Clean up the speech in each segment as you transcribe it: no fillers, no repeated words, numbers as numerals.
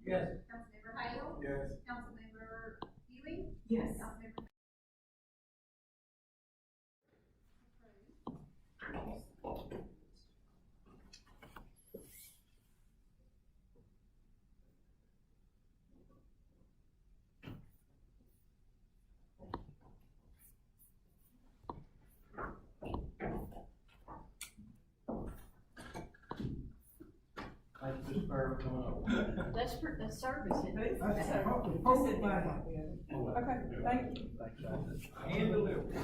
Yes. Councilmember Hale. Yes. Councilmember Ewing. Yes. Councilmember. Thank you, Mr. Fair, for coming over. That's for the service. isn't it? Okay, thank you. Hand delivered.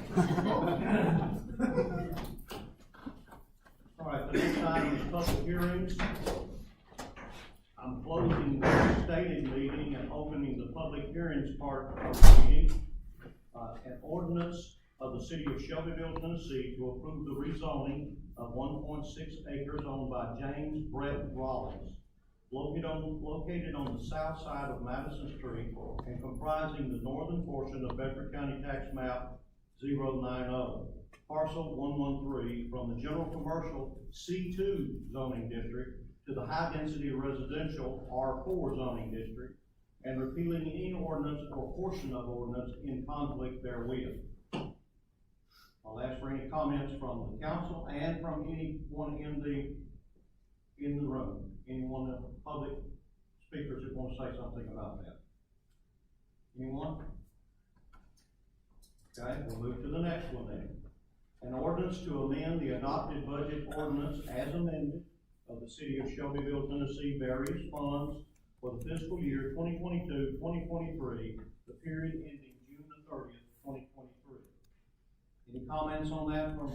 All right, the next item is public hearings. I'm closing the stated meeting and opening the public hearings part of the meeting. An ordinance of the city of Shelbyville, Tennessee to approve the rezoning of 1.6 acres owned by James Brett Rollins, located on the south side of Madison Street and comprising the northern portion of Bedford County Tax Map 090, parcel 113, from the general commercial C2 zoning district to the high-density residential R4 zoning district, and repealing any ordinance or portion of ordinance in conflict therewith. I'll ask for any comments from the council and from anyone in the room. Anyone of the public speakers that want to say something about that? Anyone? Okay, we'll move to the next one then. An ordinance to amend the adopted budget ordinance as amended of the city of Shelbyville, Tennessee, various funds for the fiscal year 2022-2023, the period ending June the 30th, 2023. Any comments on that from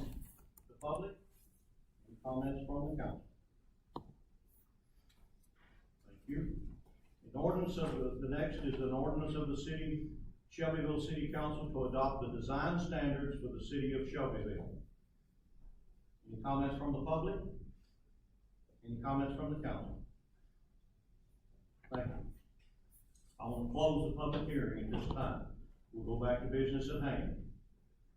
the public? Any comments from the council? Thank you. An ordinance of the next is an ordinance of the city, Shelbyville City Council to adopt the design standards for the city of Shelbyville. Any comments from the public? Any comments from the council? Thank you. I want to close the public hearing at this time. We'll go back to business at hand.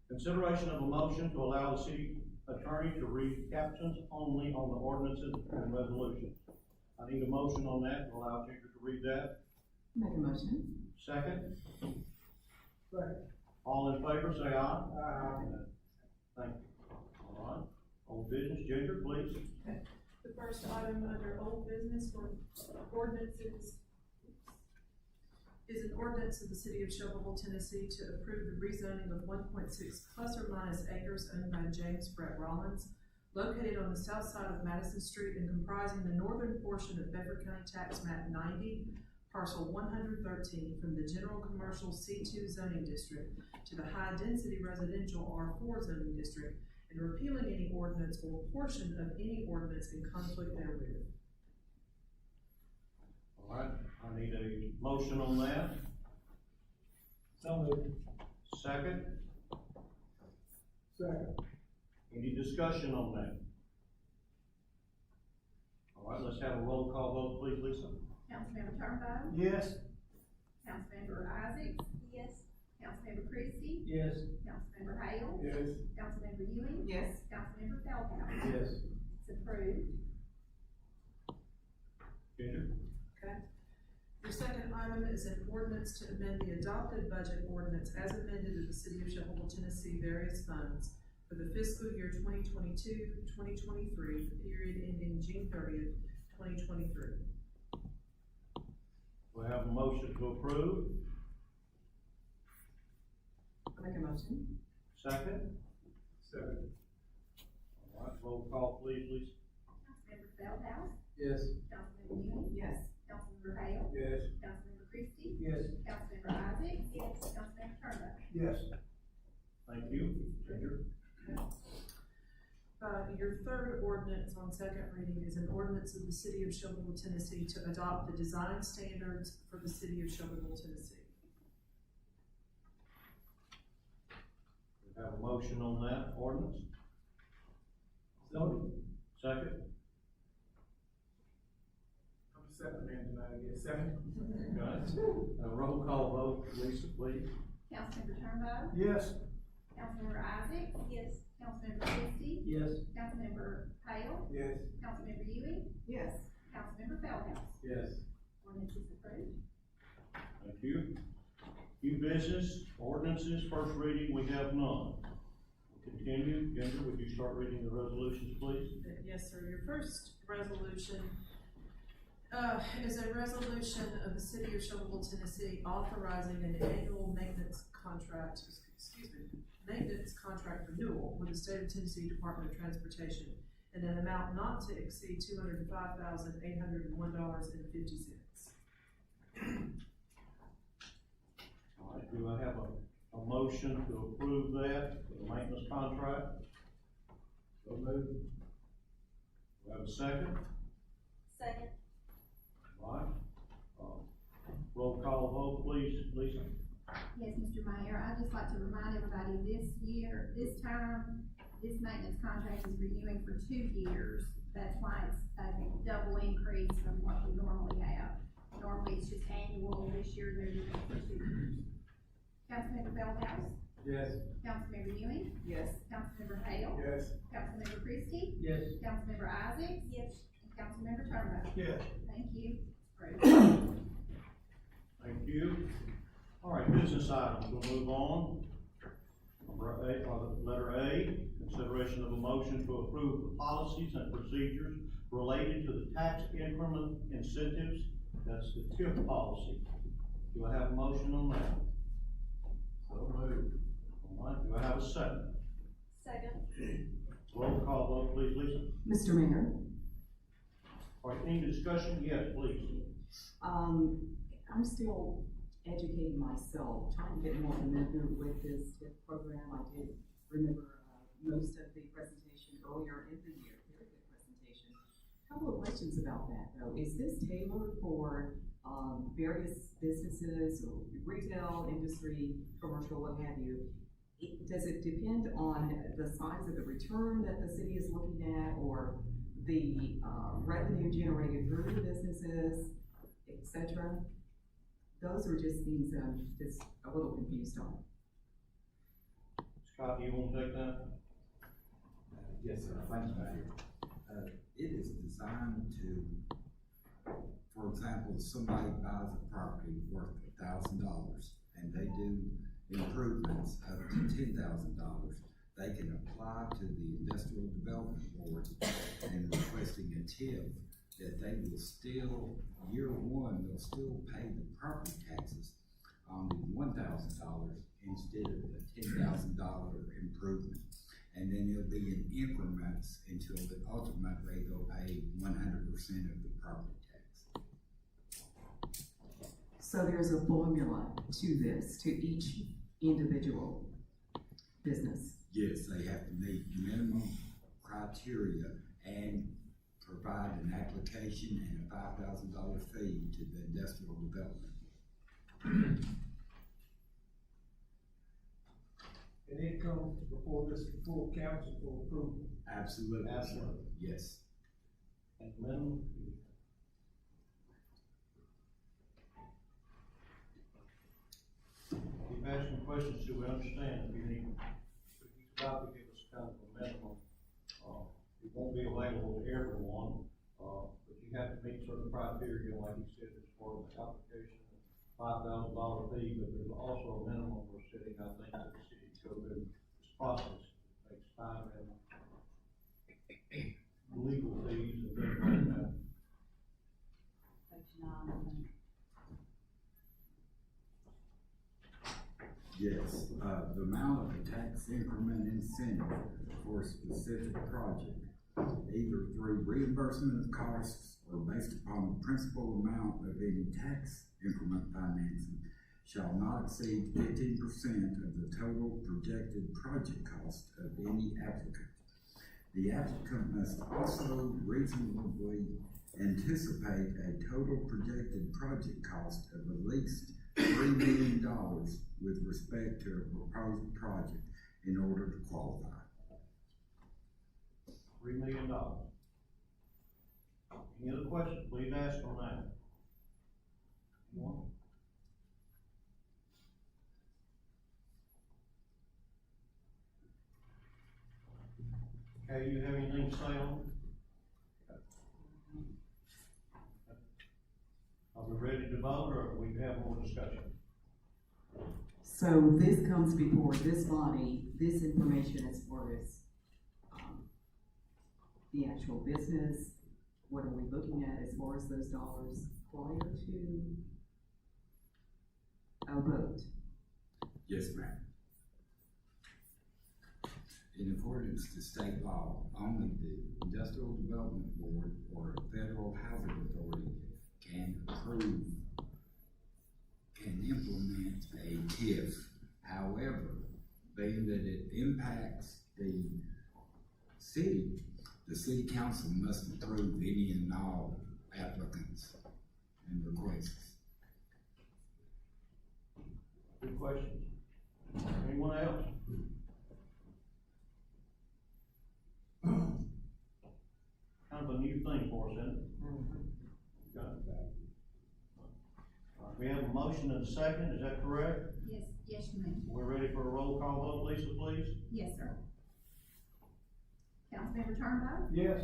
Consideration of a motion to allow the city attorney to read captions only on the ordinances and resolutions. I need a motion on that to allow Ginger to read that. Make a motion. Second? Second. All in favor, say aye. Aye. Thank you. All right. Old business, Ginger, please. The first item under old business for ordinances is an ordinance of the city of Shelbyville, Tennessee to approve the rezoning of 1.6 plus or minus acres owned by James Brett Rollins, located on the south side of Madison Street and comprising the northern portion of Bedford County Tax Map 90, parcel 113, from the general commercial C2 zoning district to the high-density residential R4 zoning district, and repealing any ordinance or portion of any ordinance in conflict therewith. All right. I need a motion on that. So moved. Second. Second. Any discussion on that? All right, let's have a roll call vote, please, Lisa. Councilmember Turnbow. Yes. Councilmember Isaacs. Yes. Councilmember Christie. Yes. Councilmember Hale. Yes. Councilmember Ewing. Yes. Councilmember Feldhouse. Yes. It's approved. Ginger? Okay. Your second item is an ordinance to amend the adopted budget ordinance as amended of the city of Shelbyville, Tennessee, various funds for the fiscal year 2022-2023, the period ending June 30th, 2023. We have a motion to approve. Make a motion. Second. Second. All right, roll call, please, Lisa. Councilmember Feldhouse. Yes. Councilmember Ewing. Yes. Councilmember Hale. Yes. Councilmember Christie. Yes. Councilmember Isaacs. Yes. Councilmember Turnbow. Yes. Thank you. Ginger? Your third ordinance on second reading is an ordinance of the city of Shelbyville, Tennessee to adopt the design standards for the city of Shelbyville, Tennessee. We have a motion on that ordinance. So moved. Second. I'm a second man tonight, I guess. Second. Okay. A roll call vote, Lisa, please. Councilmember Turnbow. Yes. Councilmember Isaacs. Yes. Councilmember Christie. Yes. Councilmember Hale. Yes. Councilmember Ewing. Yes. Councilmember Feldhouse. Yes. Ordinance is approved. Thank you. New business, ordinances, first reading, we have none. Continue. Ginger, would you start reading the resolutions, please? Yes, sir. Your first resolution, is a resolution of the City of Shelbyville, Tennessee, authorizing an annual maintenance contract renewal with the State of Tennessee Department of Transportation in an amount not to exceed $205,801.50. All right, do I have a motion to approve that for the maintenance contract? So moved. Do I have a second? Second. All right. Roll call vote, please, Lisa. Yes, Mr. Mayor, I'd just like to remind everybody this maintenance contract is renewing for 2 years. That's why it's a double increase from what we normally have. Normally it's just annual, this year they're doing it for 2 years. Councilmember Feldhouse, Yes. Councilmember Ewing, Yes. Councilmember Hale, Yes. Councilmember Christie, Yes. Councilmember Isaacs. Yes. And Councilmember Turnbull. Yes. Thank you. Approved. Thank you. All right, business items, we'll move on. Number A, letter A, consideration of a motion to approve the policies and procedures related to the tax increment incentives. That's the TIF policy. Do I have a motion on that? So moved. All right, do I have a second? Second. Roll call vote, please, Lisa. Mr. Mayor, All right, any discussion? Yes, please. I'm still educating myself, trying to get more familiar with this TIP program. I did remember most of the presentation earlier in the year, very good presentation. Couple of questions about that though. Is this tailored for various businesses or retail, industry, commercial, what have you? Does it depend on the size of the return that the city is looking at, or the revenue generated through the businesses, etc.? Those are just things that I'm just a little confused on. Scott, you want to take that? Yes, sir. Thank you, Mayor. It is designed to, for example, somebody buys a property worth $1,000 and they do improvements up to $10,000. They can apply to the Industrial Development Board and requesting a TIF that they will still, year one, they'll still pay the property taxes on the $1,000 instead of the $10,000 improvement. And then it'll be in increments until ultimately they'll pay 100% of the property tax. So there's a formula to this, to each individual business. Yes, they have to meet minimum criteria and provide an application and a $5,000 fee to the Industrial Development. And it comes before this full council for approval. Absolutely. Absolutely. Yes. And minimum. Keep asking questions so we understand. If you need, if you about to give us kind of a minimum, it won't be available to everyone, but you have to meet certain criteria, like you said, as part of the application, $5,000 fee, but there's also a minimum we're setting, I think, that the city to go through this process. It takes time and legal fees and things like that. Yes, the amount of the tax increment incentive for a specific project, either through reimbursement of costs or based upon the principal amount of any tax increment financing, shall not exceed 15% of the total projected project cost of any applicant. The applicant must also reasonably anticipate a total projected project cost of at least $3 million with respect to a proposed project in order to qualify. $3 million. Any other questions? Please ask on that. Anyone? Okay, you have anything to say on it? we ready to vote, or we have more discussion? So this comes before this body, this information as far as, the actual business, what are we looking at as far as those dollars prior to a vote? Yes, ma'am. In accordance to state law, only the Industrial Development Board or Federal Housing Authority can implement a TIF. However, being that it impacts the city council must approve any and all applicants and requests. Good questions. Anyone else? Kind of a new thing for us, isn't it? Got it. All right, we have a motion and a second, is that correct? Yes, ma'am. We're ready for a roll call vote, Lisa, please? Yes, sir. Councilmember Turnbow? Yes.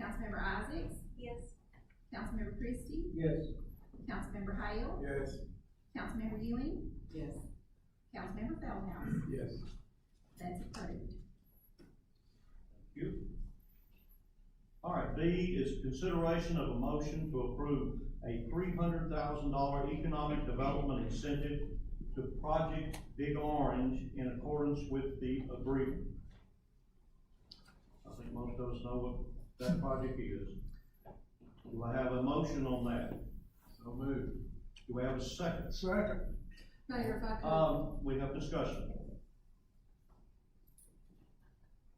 Councilmember Isaacs? Yes. Councilmember Christie? Yes. Councilmember Hale? Yes. Councilmember Ewing? Yes. Councilmember Feldhouse? Yes. That's approved. Thank you. All right, B is consideration of a motion to approve a $300,000 economic development incentive to Project Big Orange in accordance with the agreement. I think most of us know what that project is. Do I have a motion on that? So moved. Do we have a second? Second. Mayor, if I could, We have discussion.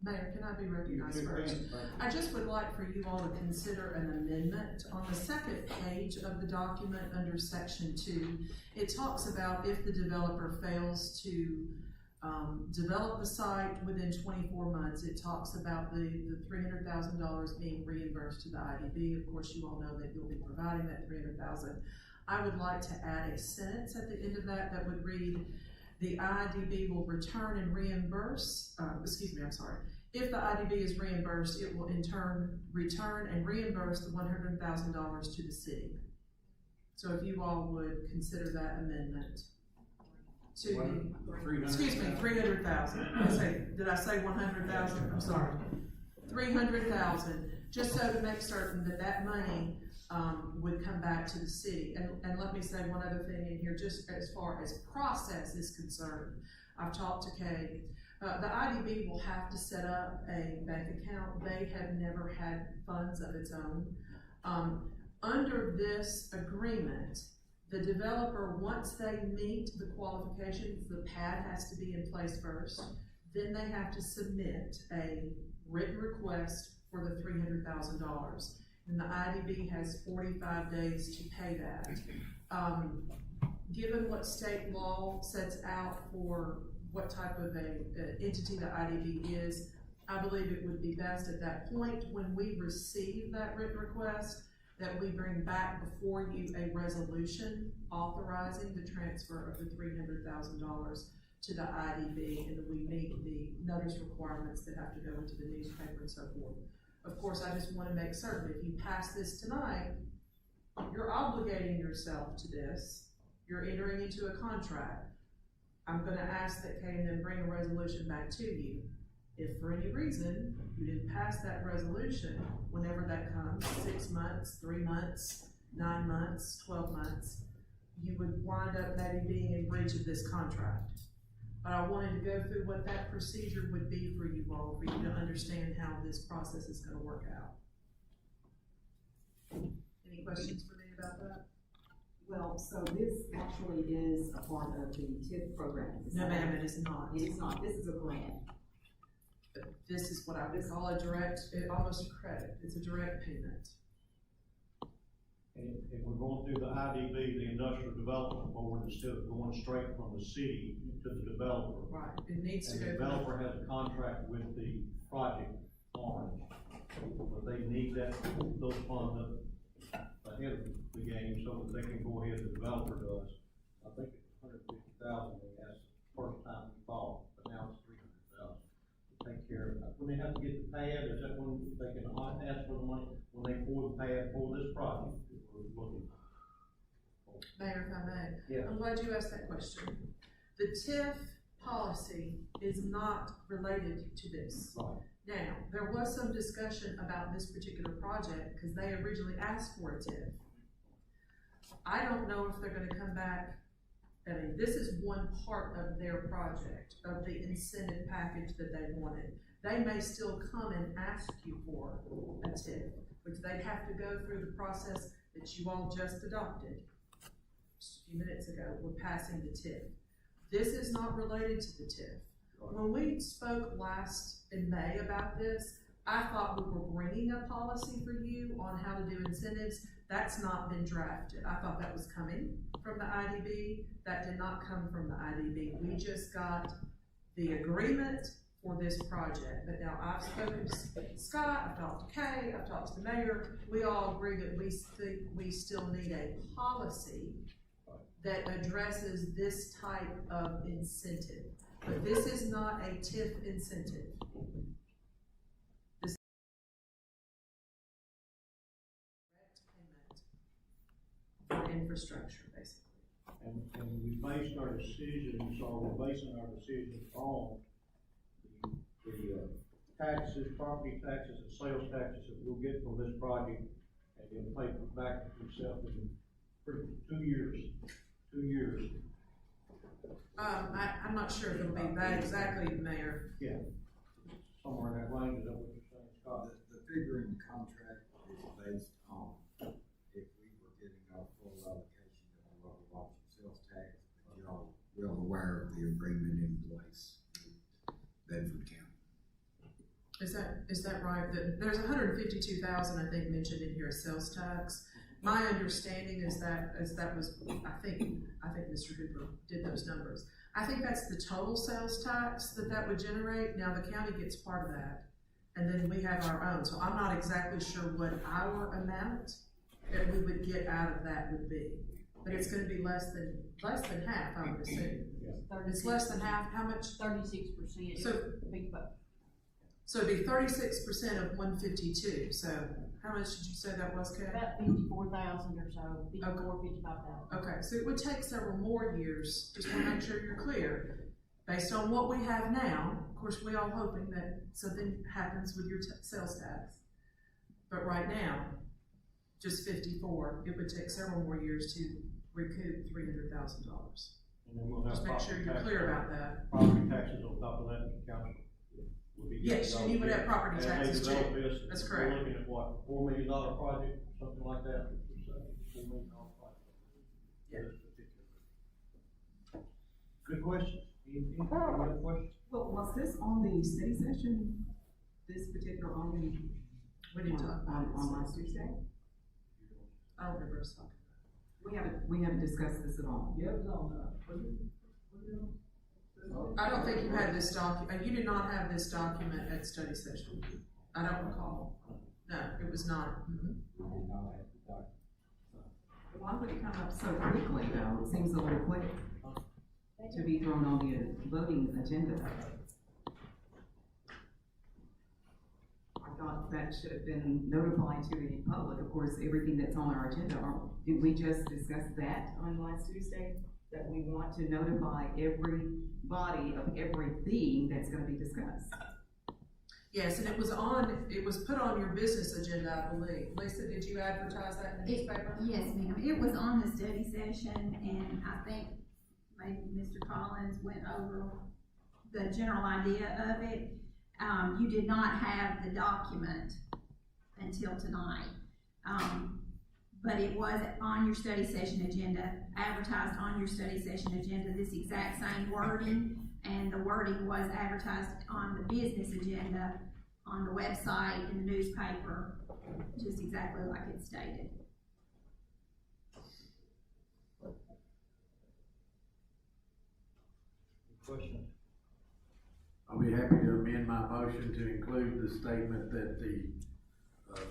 Mayor, can I be recognized first? I just would like for you all to consider an amendment. On the second page of the document, under section 2, it talks about if the developer fails to develop the site within 24 months, it talks about the $300,000 being reimbursed to the IDB. Of course, you all know that you'll be providing that $300,000. I would like to add a sentence at the end of that would read, the IDB will return and reimburse, if the IDB is reimbursed, it will in turn return and reimburse the $100,000 to the city. So if you all would consider that amendment to the, excuse me, 300,000. Did I say 100,000? I'm sorry. 300,000, just so to make certain that that money would come back to the city. And let me say one other thing in here, just as far as process is concerned. I've talked to Kay. The IDB will have to set up a bank account. They have never had funds of its own. Under this agreement, the developer, once they meet the qualifications, the pad has to be in place first. Then they have to submit a written request for the $300,000. And the IDB has 45 days to pay that. Given what state law sets out for what type of a entity the IDB is, I believe it would be best at that point when we receive that written request that we bring back before you a resolution authorizing the transfer of the $300,000 to the IDB, and that we meet the notice requirements that have to go into the newspaper and so forth. Of course, I just want to make certain if you pass this tonight, you're obligating yourself to this. You're entering into a contract. I'm going to ask that Kay then bring a resolution back to you. If for any reason you didn't pass that resolution, whenever that comes, 6 months, 3 months, 9 months, 12 months, you would wind up maybe being in breach of this contract. But I wanted to go through what that procedure would be for you all, for you to understand how this process is going to work out. Any questions for me about that? Well, so this actually is a part of the TIF program. Is No, that ma'am, right? it is not. It is not. This is a grant. This is what I would call a direct, almost a credit. It's a direct payment. And if we're going through the IDB, the Industrial Development Board, instead of going straight from the city to the developer. Right. It needs to And go. the developer has a contract with the Project Orange, but they need those funds ahead of the game so that they can go ahead, the developer does. I think it's $150,000 they asked the first time we bought, but now it's $300,000 to take care of it. When they have to get the pad, is that when they can ask for the money, when they pour the pad for this project? We're looking. Mayor, if I may. Yeah. I'm glad you asked that question. The TIF policy is not related to this. Right. Now, there was some discussion about this particular project because they originally asked for a TIF. I don't know if they're gonna come back. I mean, this is one part of their project, of the incentive package that they wanted. They may still come and ask you for a TIF, which they'd have to go through the process that you all just adopted just a few minutes ago. We're passing the TIF. This is not related to the TIF. When we spoke last in May about this, I thought we were bringing a policy for you on how to do incentives. That's not been drafted. I thought that was coming from the IDB. That did not come from the IDB. We just got the agreement for this project. But now I've spoken to Scott, I've talked to Kay, I've talked to the mayor. We all agree that we think we still need a policy that addresses this type of incentive. But this is not a TIF incentive. This is direct payment for infrastructure, basically. And we based our decisions, or we're basing our decisions on the taxes, property taxes and sales taxes that we'll get from this project, and then pay it back to himself in 2 years. 2 years. I'm not sure if it'll be that exactly, Mayor. Yeah. Somewhere in that range, is that what you're saying, Scott? The figure in the contract is based on if we were getting our full allocation of the local option sales tax, but y'all well aware of the agreement in place with Bedford County. Is that right? There's 152,000, I think, mentioned in here as sales tax. My understanding is that was, I think Mr. Hooper did those numbers. I think that's the total sales tax that would generate. Now, the county gets part of that, and then we have our own. So I'm not exactly sure what our amount that we would get out of that would be. But it's gonna be less than half, I would assume. It's less than half, how much? 36%. So it'd be 36% of 152, so how much did you say that was, Kay? About 54,000 or so, 55,000. Okay, so it would take several more years, just to make sure you're clear, based on what we have now. Of course, we all hoping that something happens with your sales tax. But right now, just 54, it would take several more years to recoup $300,000. And then we'll have Just make sure property you're tax- clear about that. Property taxes on top of that, the council. will be Yes, and you would have property as they taxes too. develop this, That's correct. We're looking at what, $4 million project, something like that, $4 million project. Yeah. This particular. Good question. Any other questions? Well, was this on the study session, this particular item? We didn't talk about it. On last Tuesday? I don't remember us talking. We haven't discussed this at all. Yeah, it was on, I don't think you had this document, you did not have this document at study session. I don't recall. No, it was not. Why would it come up so quickly though? It seems a little quick to be thrown on the voting agenda. I thought that should have been notified to the public. Of course, everything that's on our agenda, did we just discuss that on last Tuesday? That we want to notify everybody of everything that's gonna be discussed? Yes, and it was put on your business agenda, I believe. Lisa, did you advertise that in the newspaper? Yes, ma'am, it was on the study session, and I think maybe Mr. Collins went over the general idea of it. You did not have the document until tonight. But it was on your study session agenda, advertised on your study session agenda, this exact same wording, and the wording was advertised on the business agenda, on the website, in the newspaper, just exactly like it stated. Questions? I'll be happy to amend my motion to include the statement that the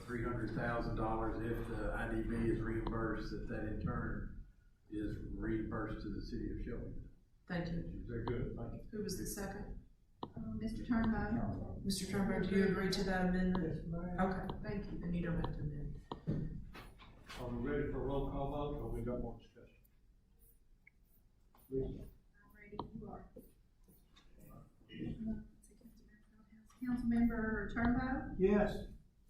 $300,000, if the IDB is reimbursed, that in turn is reimbursed to the city of Shelby. Thank you. Very good, thank you. Who was the second? Mr. Turnbow? Mr. Turnbull, do you agree to that amendment? yes, ma'am. Okay, thank you, then you don't have to amend. Are we ready for a roll call vote, or we got more discussion? Lisa. I'm ready, you are. Councilmember Turnbow, Yes.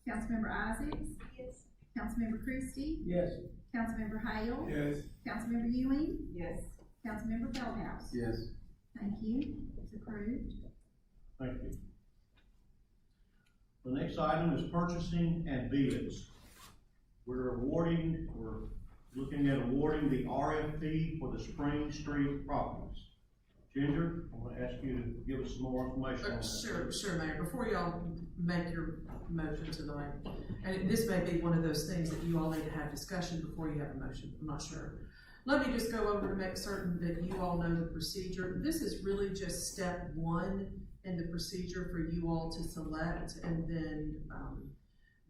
Councilmember Isaacs. Yes. Councilmember Christie, Yes. Councilmember Hale, Yes. Councilmember Ewing, Yes. Councilmember Feldhouse. Yes. Thank you, it's approved. Thank you. The next item is purchasing and bids. We're looking at awarding the RFP for the Spring Street properties. Ginger, I'm gonna ask you to give us some more information on that. Sure, Mayor, before y'all make your motion tonight, and this may be one of those things that you all need to have discussion before you have a motion, I'm not sure. Let me just go over to make certain that you all know the procedure. This is really just step one in the procedure for you all to select and then,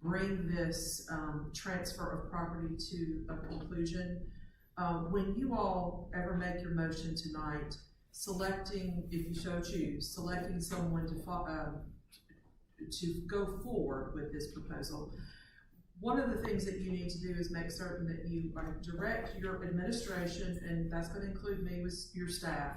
bring this, transfer of property to a conclusion. When you all ever make your motion tonight, selecting, if you so choose, selecting someone to go forward with this proposal, one of the things that you need to do is make certain that you direct your administration, and that's gonna include me with your staff,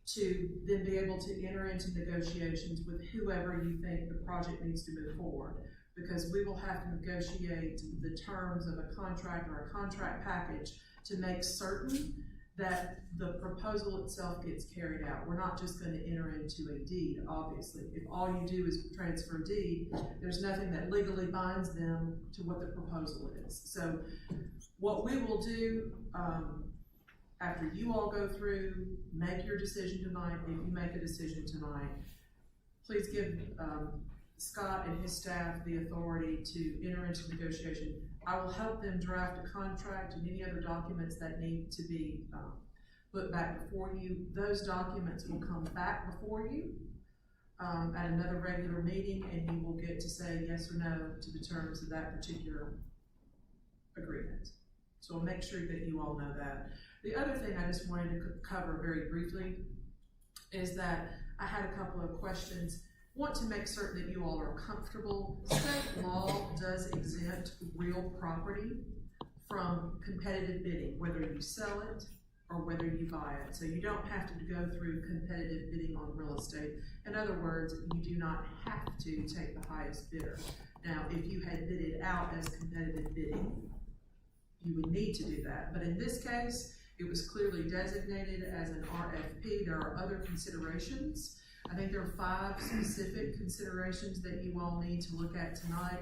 to then be able to enter into negotiations with whoever you think the project needs to move forward. Because we will have to negotiate the terms of a contract or a contract package to make certain that the proposal itself gets carried out. We're not just gonna enter into a deed, obviously. If all you do is transfer deed, there's nothing that legally binds them to what the proposal is. So what we will do, after you all go through, make your decision tonight, if you make a decision tonight, please give, Scott and his staff the authority to enter into negotiation. I will help them draft a contract and any other documents that need to be put back before you. Those documents will come back before you at another regular meeting, and you will get to say yes or no to the terms of that particular agreement. So I'll make sure that you all know that. The other thing I just wanted to cover very briefly is that I had a couple of questions. Want to make certain that you all are comfortable. State law does exempt real property from competitive bidding, whether you sell it or whether you buy it. So you don't have to go through competitive bidding on real estate. In other words, you do not have to take the highest bidder. Now, if you had bid it out as competitive bidding, you would need to do that. But in this case, it was clearly designated as an RFP. There are other considerations. I think there are 5 specific considerations that you all need to look at tonight.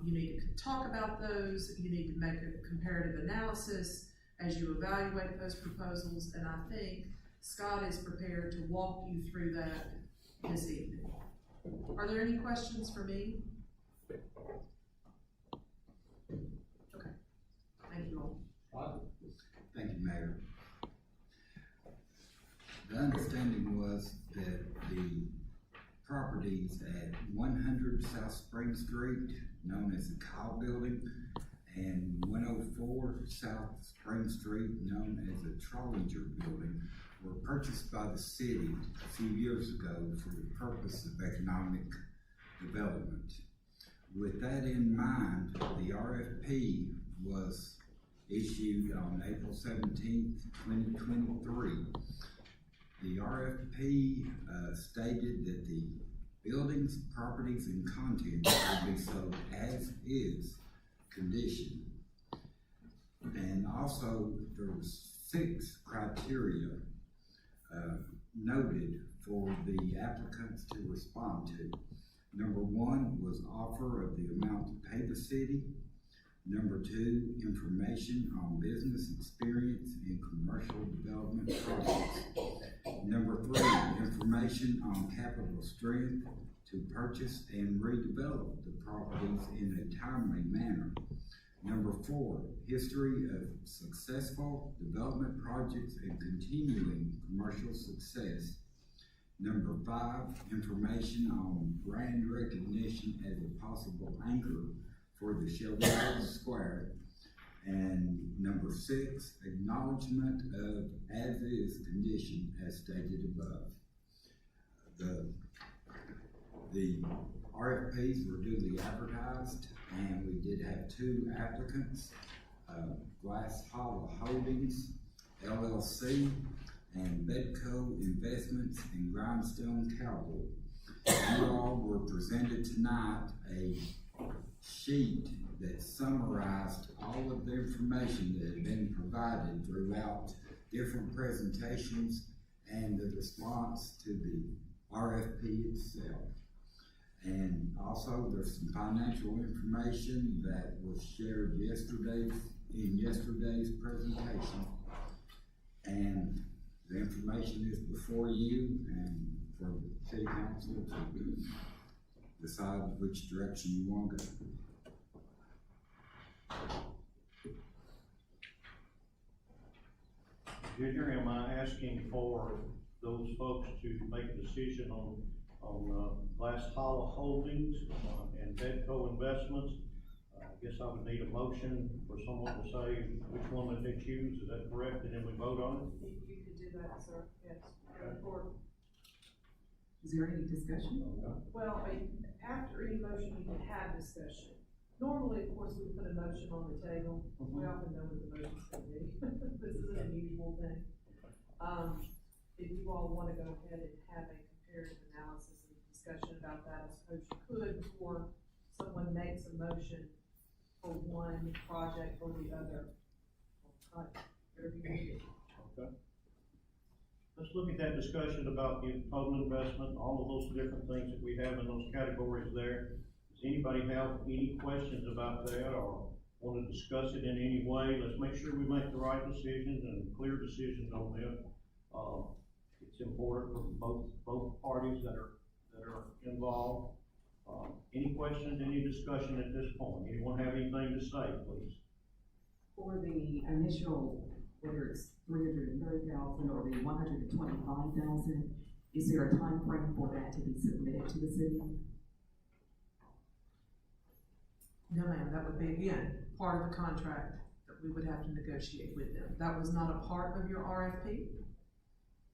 You need to talk about those. You need to make a comparative analysis as you evaluate those proposals. And I think Scott is prepared to walk you through that this evening. Are there any questions for me? Okay. Thank you all. Thank you, Mayor. The understanding was that the properties at 100 South Spring Street, known as the Kyle Building, and 104 South Spring Street, known as the Trollinger Building, were purchased by the city a few years ago for the purpose of economic development. With that in mind, the RFP was issued on April 17th, 2023. The RFP stated that the buildings, properties, and contents would be sold as is condition. And also, there was 6 criteria noted for the applicants to respond to. Number 1 was offer of the amount to pay the city. Number 2, information on business experience in commercial development projects. Number 3, information on capital strength to purchase and redevelop the properties in a timely manner. Number 4, history of successful development projects and continuing commercial success. Number 5, information on brand recognition as a possible anchor for the Shelbyville Square. And number 6, acknowledgement of as-is condition as stated above. The RFPs were duly advertised, and we did have 2 applicants, Glass Hollow Holdings LLC, and Bedco Investments and Grindstone Cowboy. You all were presented tonight a sheet that summarized all of the information that had been provided throughout different presentations and the response to the RFP itself. And also, there's some financial information that was shared in yesterday's presentation. And the information is before you and for the city council to decide which direction you want to go. Junior, am I asking for those folks to make a decision on Glass Hollow Holdings and Bedco Investments? I guess I would need a motion for someone to say which one that they choose, is that correct, and then we vote on it? You could do that, sir, yes. Or, Is there any discussion? well, after any motion, you can have discussion. Normally, of course, we put a motion on the table. We often know what the motion's gonna be. This is an unusual thing. If you all wanna go ahead and have a comparative analysis and discussion about that, I suppose you could before someone makes a motion for one project or the other. Whatever you need. Okay. Let's look at that discussion about the total investment, all of those different things that we have in those categories there. Does anybody have any questions about that or want to discuss it in any way? Let's make sure we make the right decisions and clear decisions on them. It's important for both parties that are involved. Any questions, any discussion at this point? Anyone have anything to say, please? For the initial, whether it's 330,000 or the 125,000, is there a time frame for that to be submitted to the city? No, ma'am, that would be, again, part of the contract that we would have to negotiate with them. That was not a part of your RFP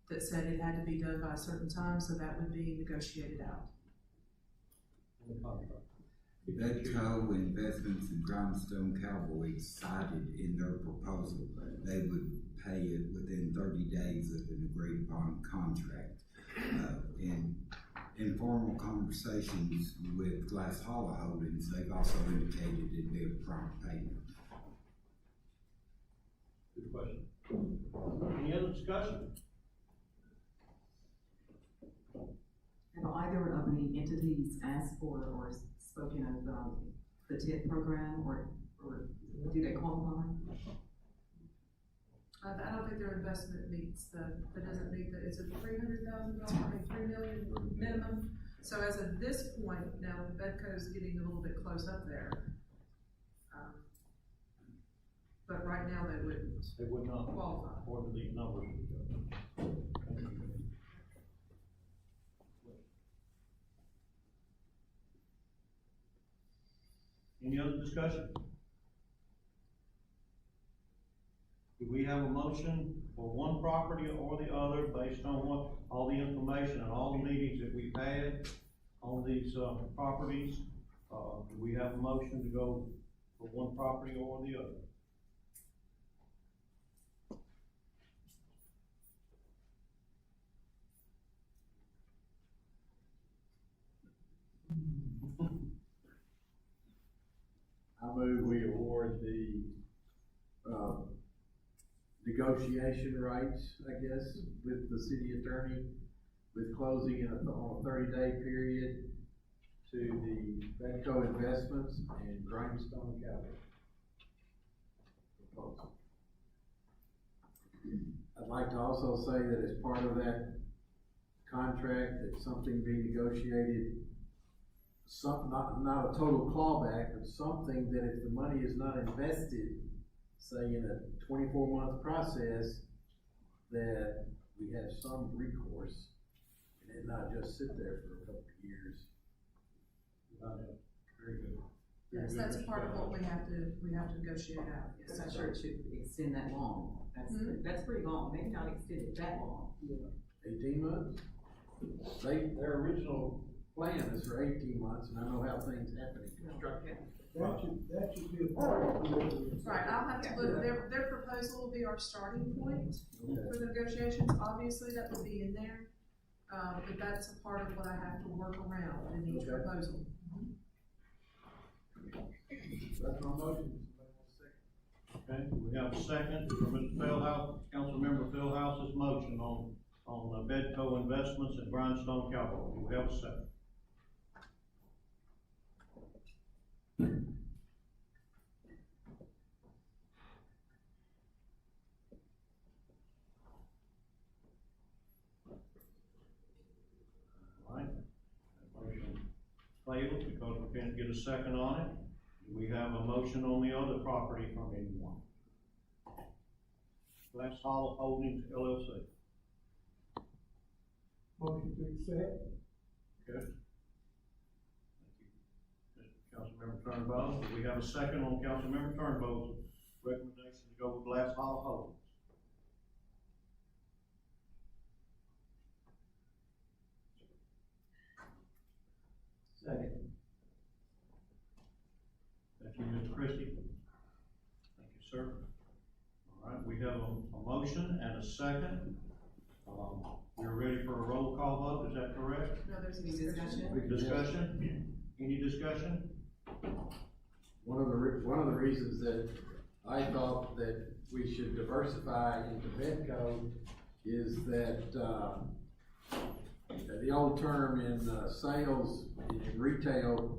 that said it had to be done by a certain time, so that would be negotiated out. In the contract. Bedco Investments and Grindstone Cowboy cited in their proposal, they would pay it within 30 days of an agreed upon contract. In informal conversations with Glass Hollow Holdings, they've also indicated it'd be a prompt payment. Good question. Any other discussion? Have either of the entities asked for or spoken of the TIP program, or do they qualify? I don't think their investment meets that doesn't meet it's a $300,000, $3 million minimum. So as of this point, now Bedco's getting a little bit close up there. But right now they wouldn't. They would not qualify. according to these numbers. Any other discussion? Do we have a motion for one property or the other based on what, all the information and all the meetings that we've had on these, properties? Do we have a motion to go for one property or the other? I move we award the, negotiation rights, I guess, with the city attorney, with closing on a 30-day period to the Bedco Investments and Grindstone Cowboy proposal. I'd like to also say that as part of that contract, that something be negotiated, not a total clawback, but something that if the money is not invested, say in a 24-month process, that we have some recourse and it not just sit there for a couple of years. Very good. Yes, that's part of what we have to negotiate out. Yes, I'm sure it should extend that long. That's pretty long, maybe not extend it that long. 18 months? Their original plan is for 18 months, and I know how things happen in construction. That should be a part of the. Right, I'll have to look, their proposal will be our starting point for the negotiations, obviously that will be in there. But that's a part of what I have to work around in each Okay. proposal. That's my motion. Okay, we have a second from Mr. Fieldhouse, Councilmember Fieldhouse's motion on Bedco Investments and Grindstone Cowboy. Do we have a second? All right, that motion failed because we can't get a second on it. Do we have a motion on the other property from anyone? Glass Hollow Holdings LLC. Motion to accept. Okay. Thank you. Councilmember Turnbull, do we have a second on Councilmember Turnbull's recommendation to go with Glass Hollow Holdings? Second. Thank you, Ms. Christie. Thank you, sir. All right, we have a motion and a second. We're ready for a roll call vote, is that correct? No, there's a Any discussion. Discussion? Any discussion? One of the reasons that I thought that we should diversify into Bedco is that, the old term in, sales, in retail,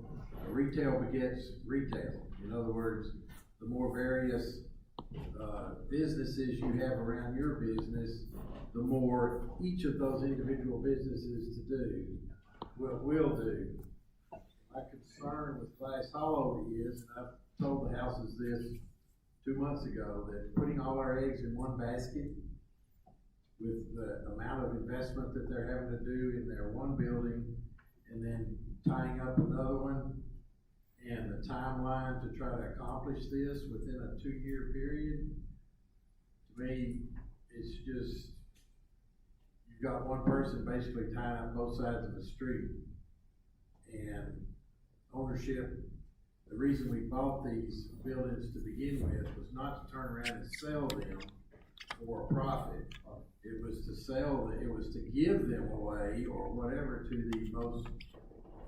retail begets retail. In other words, the more various, businesses you have around your business, the more each of those individual businesses to do, will do. My concern with Glass Hollow is, and I've told the houses this 2 months ago, that putting all our eggs in one basket with the amount of investment that they're having to do in their one building and then tying up another one and the timeline to try to accomplish this within a 2-year period, to me, it's just, you've got one person basically tying up both sides of the street. And ownership, the reason we bought these buildings to begin with was not to turn around and sell them for a profit. It was to sell, it was to give them away or whatever to the most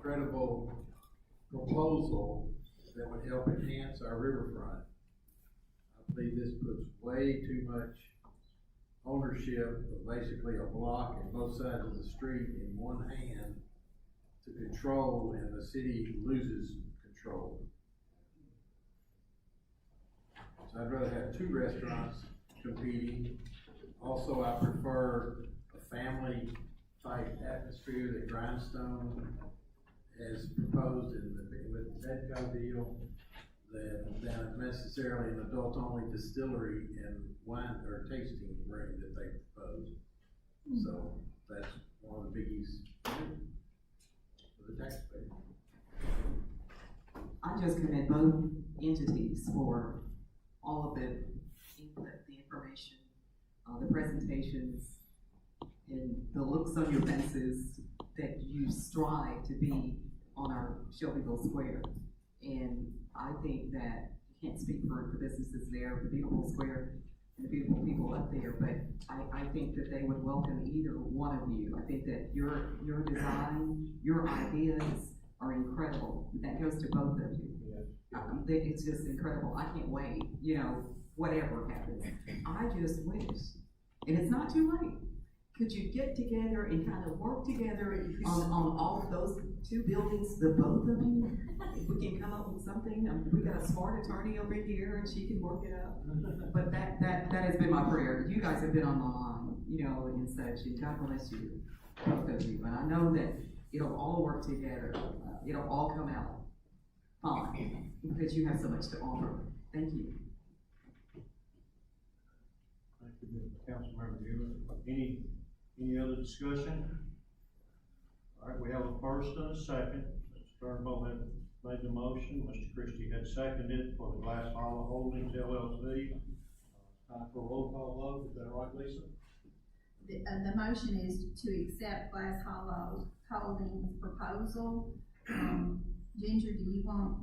credible proposal that would help enhance our riverfront. I believe this puts way too much ownership of basically a block and both sides of the street in one hand to control, and the city loses control. So I'd rather have 2 restaurants competing. Also, I prefer a family type atmosphere that Grindstone has proposed with the Bedco deal than necessarily an adult only distillery and wine or tasting room that they propose. So that's one of the biggies for the taxpayer. I just commend both entities for all of the input, the information, the presentations, and the looks on your faces that you strive to be on our Shelbyville Square. And I think that, you can't speak for the businesses there, the beautiful square, and the beautiful people up there, but I think that they would welcome either one of you. I think that your design, your ideas are incredible. That goes to both of you. It's just incredible. I can't wait, whatever happens. I just wish, and it's not too late, could you get together and kind of work together on all of those 2 buildings, the both of you? If we can come up with something, we got a smart attorney over here and she can work it out. But that has been my prayer. You guys have been on my mind, and such, and God bless you, both of you. And I know that it'll all work together. It'll all come out fine because you have so much to offer. Thank you. Thank you, Councilmember Bueller. Any other discussion? All right, we have a first and a second. Mr. Turnbull had made the motion. Mr. Christie had seconded for the Glass Hollow Holdings LLC. Time for a roll call vote. Is that right, Lisa? The motion is to accept Glass Hollow Holdings proposal. Ginger, do you want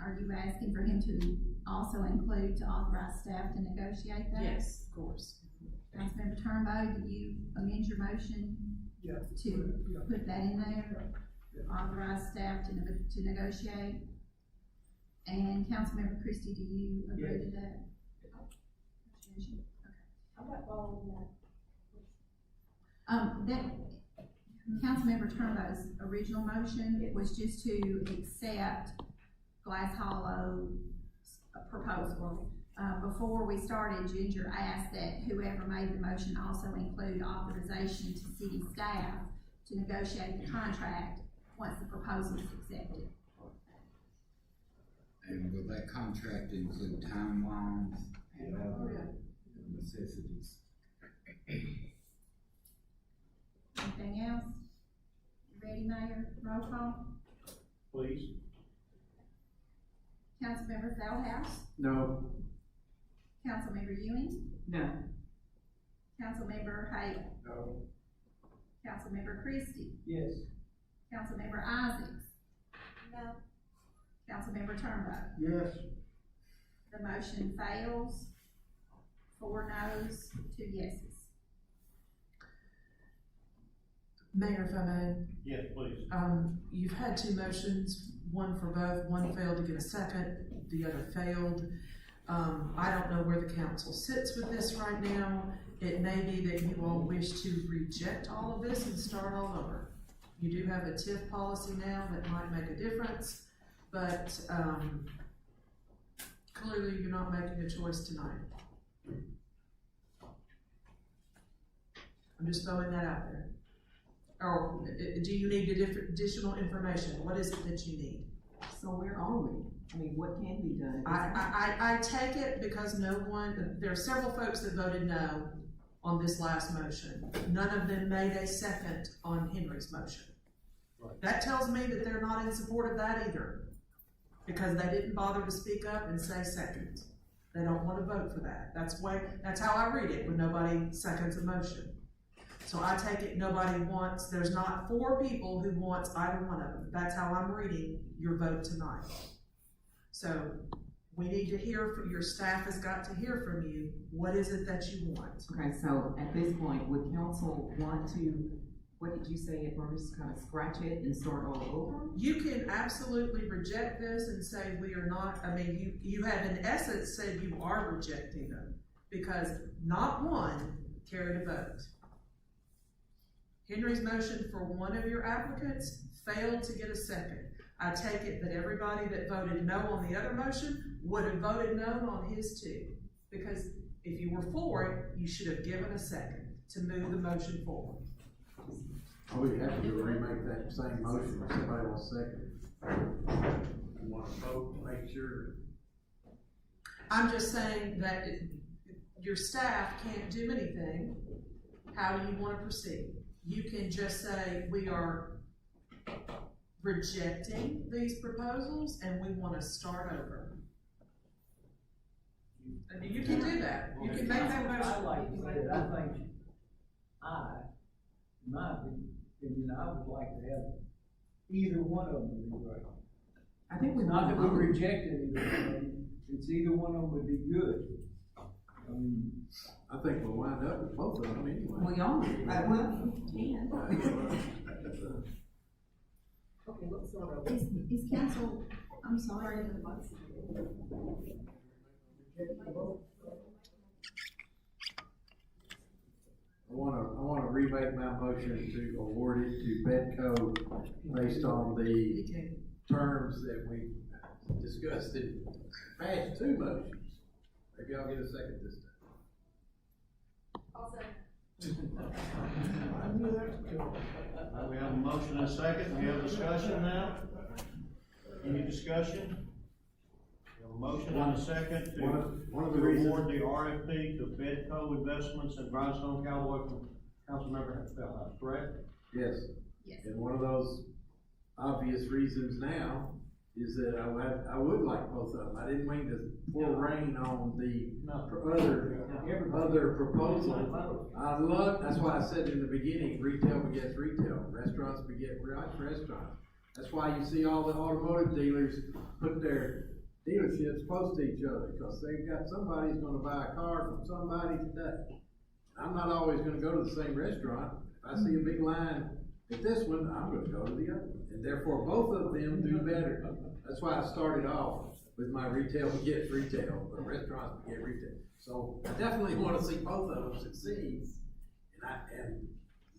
are you asking for him to also include to authorize staff to negotiate that? Yes, of course. Councilmember Turnbow, do you amend your motion Yeah. to Yeah. put that in there? Authorize staff to negotiate? And Councilmember Christie, do you agree to that? Okay. How about all That, Councilmember Turnbow's original motion was just to accept Glass Hollow's proposal. Before we started, Ginger asked that whoever made the motion also include authorization to city staff to negotiate the contract once the proposal is accepted. And will that contract include timelines and other necessities? Anything else? Ready, Mayor? Roll call. Please. Councilmember Feldhouse? No. Councilmember Ewing? No. Councilmember Hale? No. Councilmember Christie? Yes. Councilmember Isaacs? No. Councilmember Turnbow? Yes. The motion fails. 4 noes, 2 yeses. Mayor, if I may, Yes, please. you've had two motions, one for both, one failed to get a second, the other failed. I don't know where the council sits with this right now. It may be that you all wish to reject all of this and start all over. You do have a TIF policy now that might make a difference, but, clearly you're not making a choice tonight. I'm just throwing that out there. Or, do you need additional information? What is it that you need? So where are we? I mean, what can be done? I take it because there are several folks that voted no on this last motion. None of them made a second on Henry's motion. Right. That tells me that they're not in support of that either, because they didn't bother to speak up and say second. They don't want to vote for that. That's how I read it when nobody seconds a motion. So I take it there's not 4 people who wants either one of them. That's how I'm reading your vote tonight. So we need to your staff has got to hear from you. What is it that you want? Okay, so at this point, would council want to, what did you say at first, kind of scratch it and start all over? You can absolutely reject this and say we are not, you have in essence said you are rejecting them because not one carried a vote. Henry's motion for one of your applicants failed to get a second. I take it that everybody that voted no on the other motion would have voted no on his too. Because if you were for it, you should have given a second to move the motion forward. Are we happy to remake that same motion if somebody wants second? You want to vote, make sure. I'm just saying that your staff can't do anything. How do you want to proceed? You can just say, we are rejecting these proposals and we want to start over. I mean, you can do that. You can make that motion. I like to say that I think, in my opinion, I would like to have either one of them would be great. I think we Not that we rejected either one of them, it's either one of them would be good. I mean, I think we'll wind up with both of them anyway. Well, y'all, can. Okay, let's start over. Is council, I'm sorry. I wanna remake my motion to award it to Bedco based on the terms that we discussed in past 2 motions. Maybe I'll get a second this time. Also. We have a motion and a second. We have discussion now. Any discussion? We have a motion and a second to One of the reasons. award the RFP to Bedco Investments and Grindstone Cowboy from Councilmember Feldhouse, correct? Yes. Yes. And one of those obvious reasons now is that I would like both of them. I didn't mean to pour rain on the other proposal. That's why I said in the beginning, retail begets retail, restaurants beget restaurants. That's why you see all the automotive dealers put their dealerships close to each other, because they've got somebody who's gonna buy a car from somebody today. I'm not always gonna go to the same restaurant. If I see a big line at this one, I'm gonna go to the other one, and therefore both of them do better. That's why I started off with my retail begets retail, but restaurants beget retail. So I definitely wanna see both of them succeed.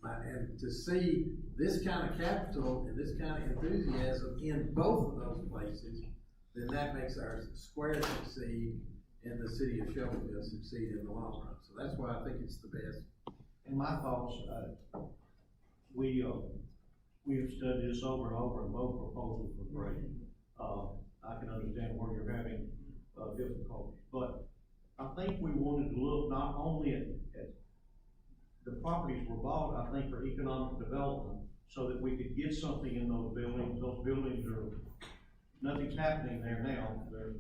And to see this kind of capital and this kind of enthusiasm in both of those places, then that makes our square succeed and the city of Shelbyville succeed in the long run. So that's why I think it's the best. In my thoughts, we have studied this over and over, and both proposals were great. I can understand where you're having, difficulty, but I think we wanted to look not only at the properties were bought, I think, for economic development, so that we could get something in those buildings. Those buildings nothing's happening there now. They're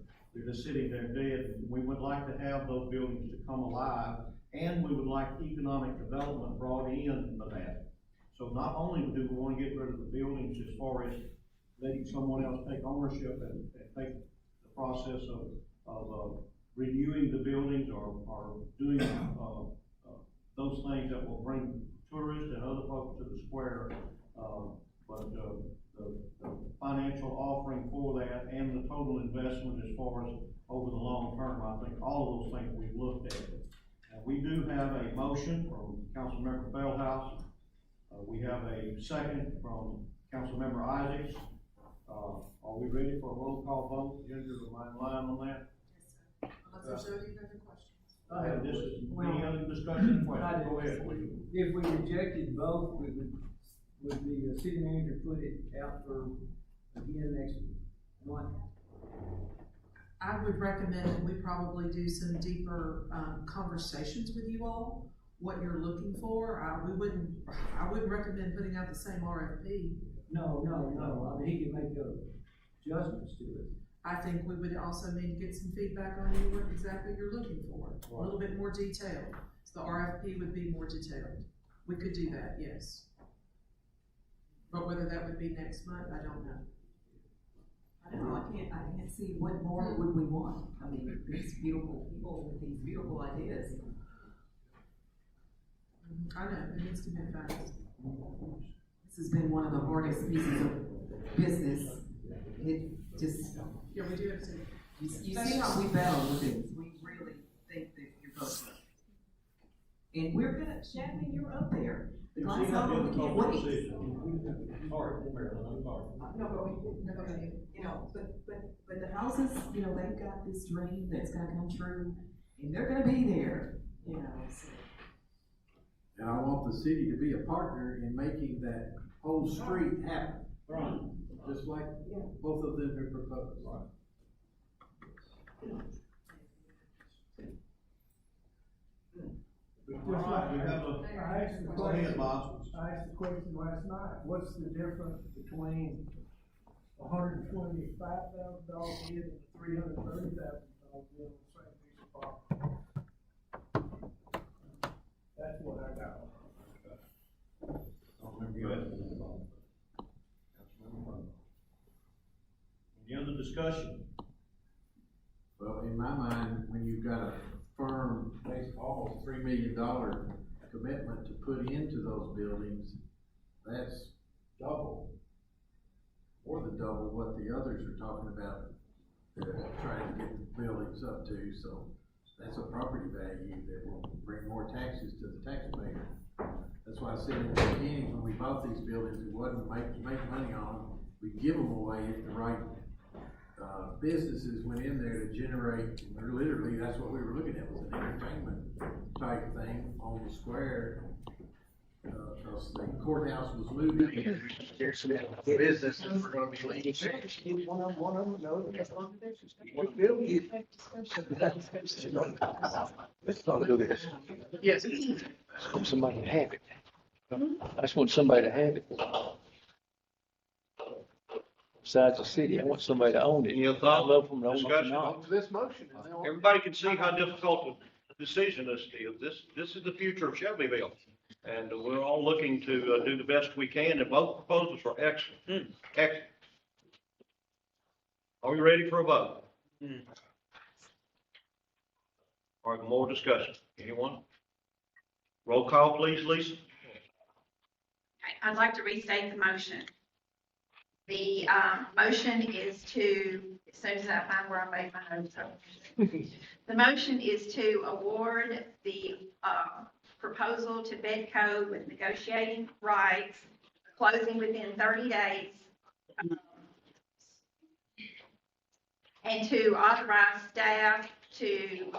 just sitting there dead. We would like to have those buildings to come alive, and we would like economic development brought in for that. So not only do we want to get rid of the buildings as far as letting someone else take ownership and take the process of renewing the buildings or doing, those things that will bring tourists and other folks to the square, but the financial offering for that and the total investment as far as over the long term, I think all of those things we've looked at. And we do have a motion from Councilmember Feldhouse. We have a second from Councilmember Isaacs. Are we ready for a roll call vote? Ginger, am I line on that? Yes, sir. Unless there's any other questions. This is any other discussion? Question? Go ahead. If we rejected both, would the city manager put it out for again next month? I would recommend that we probably do some deeper, conversations with you all, what you're looking for. I wouldn't recommend putting out the same RFP. No, I mean, he can make adjustments to it. I think we would also need to get some feedback on you, what exactly you're looking for, a little bit more detailed. So the RFP would be more detailed. We could do that, yes. But whether that would be next month, I don't know. I don't know, I can't see what more would we want. I mean, these beautiful people with these beautiful ideas. I know, it needs to be fast. This has been one of the hardest pieces of business. It just, Yeah, we do have to. you see how we battle with it. We really think that you're both. And we're gonna, Shannon, you're up there. The You glass see how half, we difficult can't this wait. is. Sorry, Marilyn, I'm sorry. No, but, you know, but the houses, you know, they've got this dream that's gonna come true, and they're gonna be there, you know, so. And I want the city to be a partner in making that whole street happen. Right. Just like both of them have proposed. All right, we have a, I asked the go ahead, question, Bob. I asked the question last night, what's the difference between $125,000 bid and $330,000 bid on the same piece of property? That's what I got. Go ahead. Any other discussion? Well, in my mind, when you've got a firm, almost $3 million commitment to put into those buildings, that's double, more than double what the others are talking about, trying to get the buildings up to, so that's a property value that will bring more taxes to the taxpayer. That's why I said in the beginning, when we bought these buildings, we wasn't make money on them, we give them away if the right businesses went in there to generate, or literally, that's what we were looking at, was an entertainment type thing on the square. Because the courthouse was moving. There's some businesses were gonna be leaving. One of them, no. Let's not do this. Yes. I want somebody to have it. I just want somebody to have it. Besides the city, I want somebody to own it. Any other I thoughts? love them to own it or Discussion? not. This motion. Everybody can see how difficult a decision this is. This is the future of Shelbyville. And we're all looking to do the best we can, and both proposals are excellent. Excellent. ready for a vote? All right, more discussion. Anyone? Roll call, please, Lisa. I'd like to restate the motion. The, motion is to, as soon as I find where I made my notes, the motion is to award the, proposal to Bedco with negotiating rights, closing within 30 days, and to authorize staff to,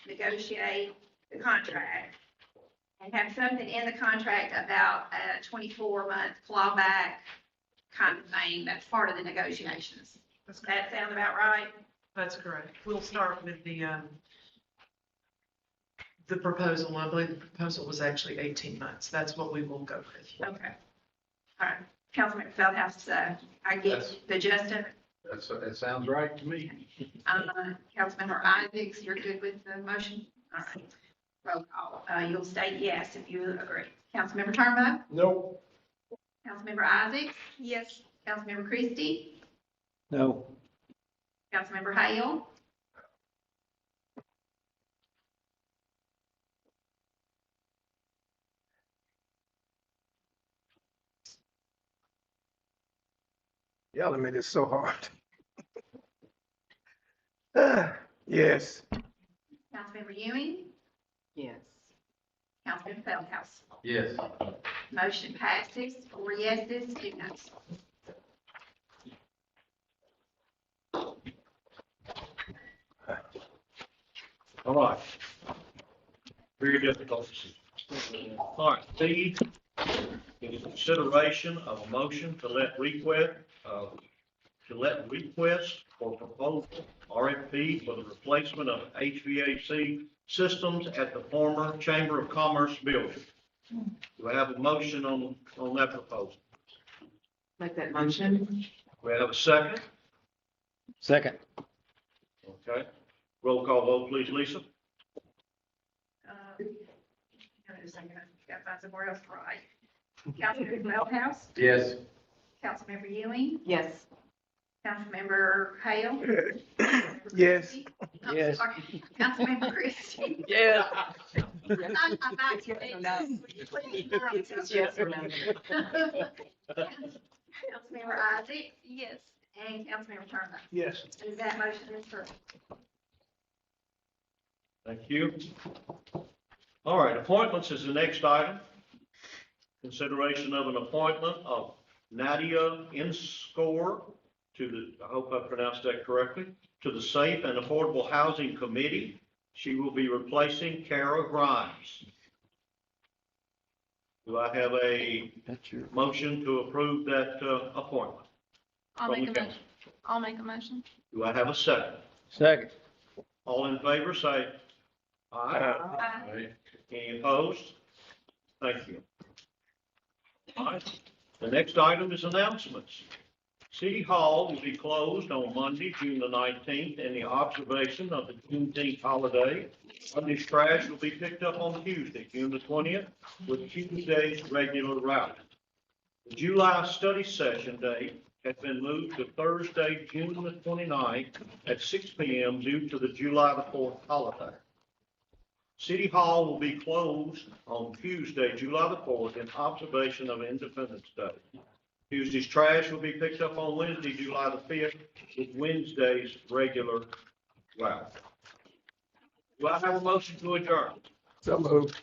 negotiate the contract. And have something in the contract about a 24-month clawback kind of thing. That's part of the negotiations. Does that sound about right? That's correct. We'll start with the proposal. I believe the proposal was actually 18 months. That's what we will go with. Okay. All right. Councilman Feldhouse, I get the gist of it. That sounds right to me. Councilmember Isaacs, you're good with the motion? All right. Roll call. You'll state yes if you agree. Councilmember Turnbow? No. Councilmember Isaacs? Yes. Councilmember Christie? No. Councilmember Hale? Y'all made it so hard. Yes. Councilmember Ewing? Yes. Councilmember Feldhouse? Yes. Motion passes, 4 yeses, 2 noes. All right. Very difficult decision. All right, C is consideration of a motion to let request for proposal, RFP for the replacement of HVAC systems at the former Chamber of Commerce building. Do I have a motion on that proposal? Make that motion. We have a second? Second. Okay. Roll call vote, please, Lisa. Gotta find somewhere else right. Councilmember Feldhouse? Yes. Councilmember Ewing? Yes. Councilmember Hale? Yes. I'm Yes. sorry. Councilmember Christie? Yeah. I'm back to it. Yes or no? Councilmember Isaac? Yes. And Councilmember Turner? Yes. Is that motion is correct? Thank you. All right, appointments is the next item. Consideration of an appointment of Nadia Inscore to the, I hope I pronounced that correctly, to the Safe and Affordable Housing Committee. She will be replacing Kara Grimes. Do I have a That's your. motion to approve that appointment? I'll From make the a motion. I'll make a motion. Do I have a second? Second. All in favor, say aye. Aye. Any opposed? Thank you. All right. The next item is announcements. City Hall will be closed on Monday, June the 19th, in the observation of the Juneteenth holiday. Monday's trash will be picked up on Tuesday, June the 20th, with Tuesday's regular route. The July study session date has been moved to Thursday, June the 29th at 6 p.m. due to the July the 4th holiday. City Hall will be closed on Tuesday, July the 4th, in observation of Independence Day. Tuesday's trash will be picked up on Wednesday, July the 5th, with Wednesday's regular route. Do I have a motion to adjourn? So moved.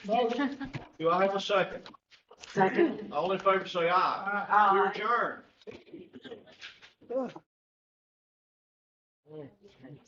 Do I have a second? Second. All in favor say aye. Aye. We adjourn.